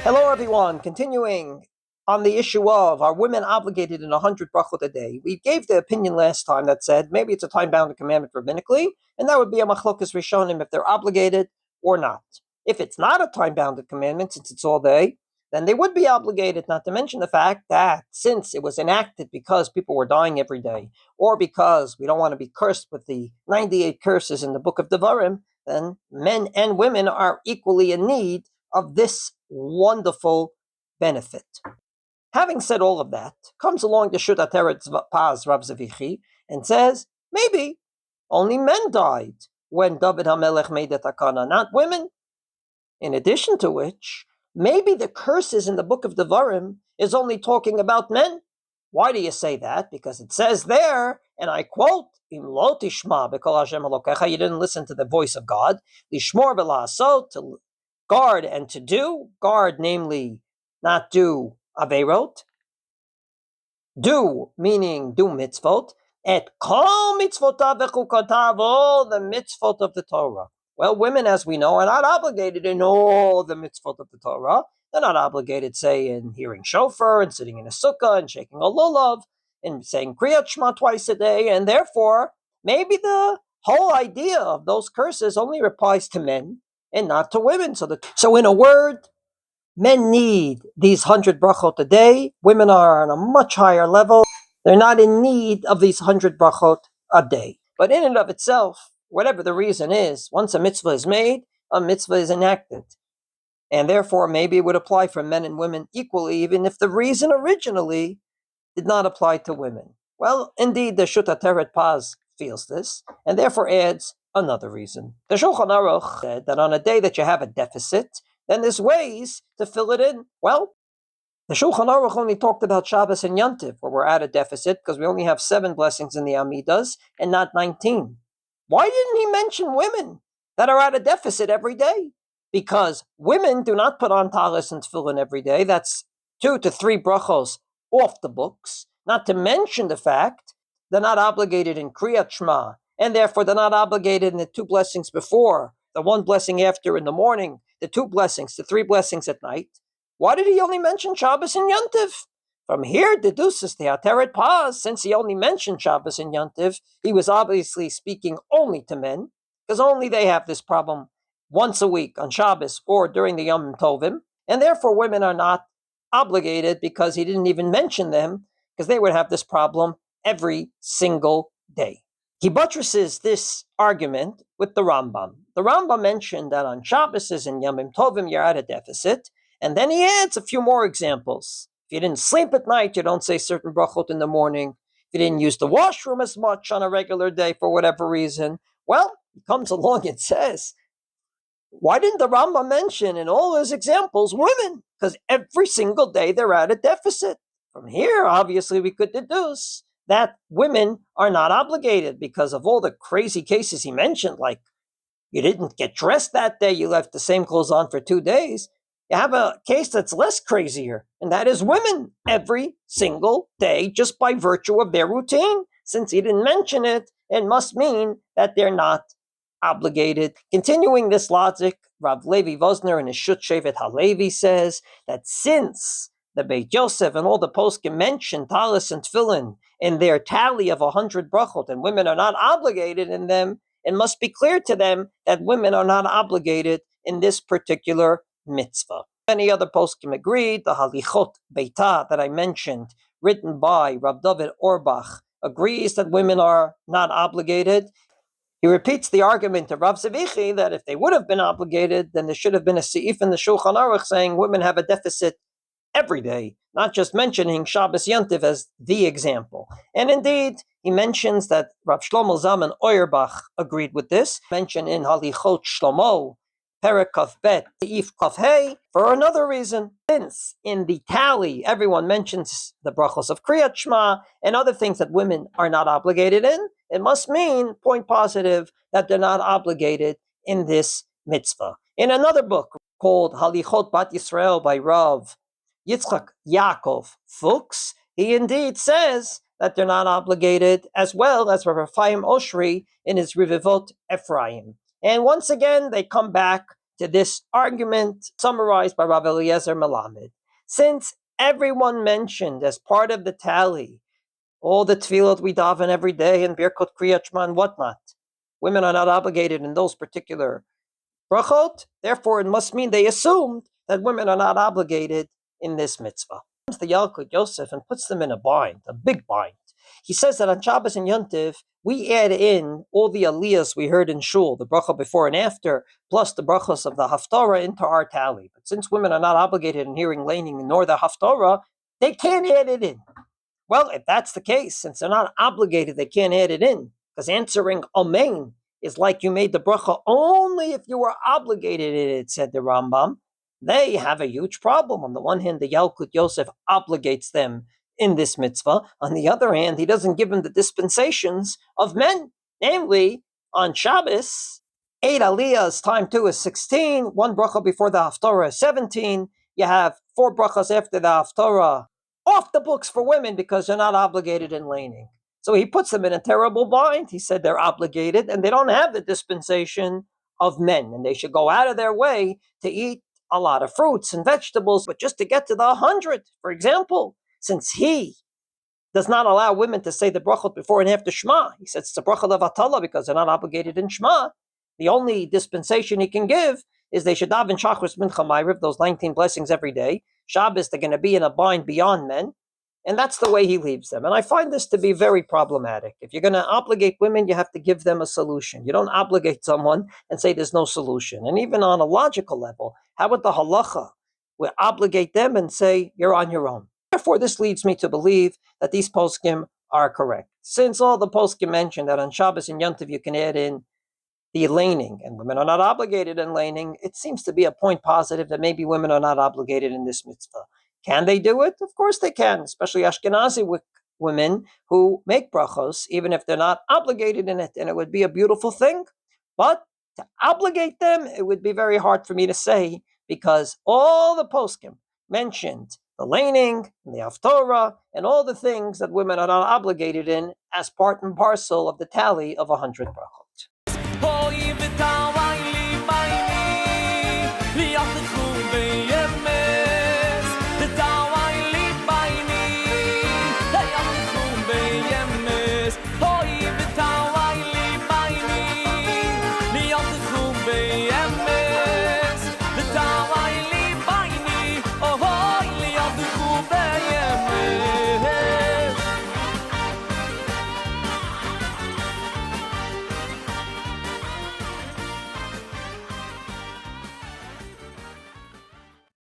Hello, everyone. Continuing on the issue of are women obligated in 100 brachot a day? We gave the opinion last time that said maybe it's a time-bound commandment rabbinically, and that would be a machlokas rishonim if they're obligated or not. If it's not a time-bounded commandment, since it's all day, then they would be obligated, not to mention the fact that since it was enacted because people were dying every day, or because we don't want to be cursed with the 98 curses in the book of Devarim, then men and women are equally in need of this wonderful benefit. Having said all of that, comes along the Shut Ateret Paz Rav Zavichi and says, maybe only men died when David HaMelech made the takana, not women. In addition to which, maybe the curses in the book of Devarim is only talking about men. Why do you say that? Because it says there, and I quote, Im lo tishma b'kol Hashem Elokecha, you didn't listen to the voice of God, lishmor v'la'asot, to guard and to do, guard namely not do averot, do meaning do mitzvot, et kol mitzvotav v'chukotav, all the mitzvot of the Torah. Well, women, as we know, are not obligated in all the mitzvot of the Torah. They're not obligated, say, in hearing shofar and sitting in a sukkah and shaking a lulav and saying kriyat shema twice a day, and therefore maybe the whole idea of those curses only applies to men and not to women. So in a word, men need these 100 brachot a day. Women are on a much higher level. They're not in need of these 100 brachot a day. But in and of itself, whatever the reason is, once a mitzvah is made, a mitzvah is enacted. And therefore, maybe it would apply for men and women equally, even if the reason originally did not apply to women. Well, indeed, the Shut Ateret Paz feels this, and therefore adds another reason. The Shulchan Aruch said that on a day that you have a deficit, then there's ways to fill it in. Well, the Shulchan Aruch only talked about Shabbos and Yom Tov, where we're at a deficit because we only have 7 blessings in the Amidas and not 19. Why didn't he mention women that are at a deficit every day? Because women do not put on talis and tefillin every day. That's 2 to 3 brachos off the books, not to mention the fact they're not obligated in Kriyat Shema, and therefore they're not obligated in the 2 blessings before, the 1 blessing after in the morning, the 2 blessings, the 3 blessings at night. Why did he only mention Shabbos and Yom Tov? From here deduces the Ateret Paz, since he only mentioned Shabbos and Yom Tov, he was obviously speaking only to men, because only they have this problem once a week on Shabbos or during the Yom Tovim, and therefore women are not obligated because he didn't even mention them, because they would have this problem every single day. He buttresses this argument with the Rambam. The Rambam mentioned that on Shabbos and Yom Tovim you're at a deficit, and then he adds a few more examples. If you didn't sleep at night, you don't say certain brachot in the morning. If you didn't use the washroom as much on a regular day for whatever reason, well, he comes along and says, why didn't the Rambam mention in all his examples women? Because every single day they're at a deficit. From here, obviously, we could deduce that women are not obligated because of all the crazy cases he mentioned, like you didn't get dressed that day, you left the same clothes on for 2 days. You have a case that's less crazier, and that is women every single day just by virtue of their routine. Since he didn't mention it, it must mean that they're not obligated. Continuing this logic, Rav Levi Vosner in his Shut Shevet Halevi says that since the Beit Yosef and all the Poskim mention talis and tefillin in their tally of 100 brachot, and women are not obligated in them, it must be clear to them that women are not obligated in this particular mitzvah. Many other poskim agreed. The Halichot Beita that I mentioned, written by Rav David Orbach, agrees that women are not obligated. He repeats the argument of Rav Zavichi that if they would have been obligated, then there should have been a seif in the Shulchan Aruch saying women have a deficit every day, not just mentioning Shabbos Yom Tov as the example. And indeed, he mentions that Rav Shlomo Zalman Auerbach agreed with this, mentioned in Halichot Shlomo, Perek Kaf Bet, Seif Kaf Hey, for another reason. Since in the tally, everyone mentions the brachos of Kriyat Shema and other things that women are not obligated in, it must mean, point positive, that they're not obligated in this mitzvah. In another book called Halichot Bat Yisrael by Rav Yitzchak Yaakov Fuchs, he indeed says that they're not obligated, as well as Rav Chaim Oshri in his Revivot Ephraim. And once again, they come back to this argument summarized by Rav Eliezer Melamed. Since everyone mentioned as part of the tally all the tefillot we daven every day and Birkot Kriyat Shema and whatnot, women are not obligated in those particular brachot, therefore it must mean they assumed that women are not obligated in this mitzvah. Comes the Yalkut Yosef and puts them in a bind, a big bind. He says that on Shabbos and Yom Tov, we add in all the aliyahs we heard in shul, the bracha before and after, plus the brachos of the haftarah into our tally. But since women are not obligated in hearing laning nor the haftarah, they can't add it in. Well, if that's the case, since they're not obligated, they can't add it in, because answering amen is like you made the bracha only if you were obligated in it, said the Rambam. They have a huge problem. On the one hand, the Yalkut Yosef obligates them in this mitzvah. On the other hand, he doesn't give them the dispensations of men. Namely, on Shabbos, 8 aliyahs time 2 is 16, 1 bracha before the haftarah is 17, you have 4 brachas after the haftarah, off the books for women because they're not obligated in laning. So he puts them in a terrible bind. He said they're obligated and they don't have the dispensation of men, and they should go out of their way to eat a lot of fruits and vegetables, but just to get to the 100, for example, since he does not allow women to say the brachot before and after Shema. He says it's a brachot of Atala because they're not obligated in Shema. The only dispensation he can give is they should daven Shachris Mincha Ma'ariv, those 19 blessings every day. Shabbos, they're going to be in a bind beyond men. And that's the way he leaves them. And I find this to be very problematic. If you're going to obligate women, you have to give them a solution. You don't obligate someone and say there's no solution. And even on a logical level, how would the halacha we obligate them and say you're on your own? Therefore, this leads me to believe that these poskim are correct. Since all the poskim mention that on Shabbos and Yom Tov you can add in the laning, and women are not obligated in laning, it seems to be a point positive that maybe women are not obligated in this mitzvah. Can they do it? Of course they can, especially Ashkenazi women who make brachos, even if they're not obligated in it, and it would be a beautiful thing. But to obligate them, it would be very hard for me to say, because all the poskim mentioned the laning, and the haftorah, and all the things that women are not obligated in as part and parcel of the tally of 100 brachot.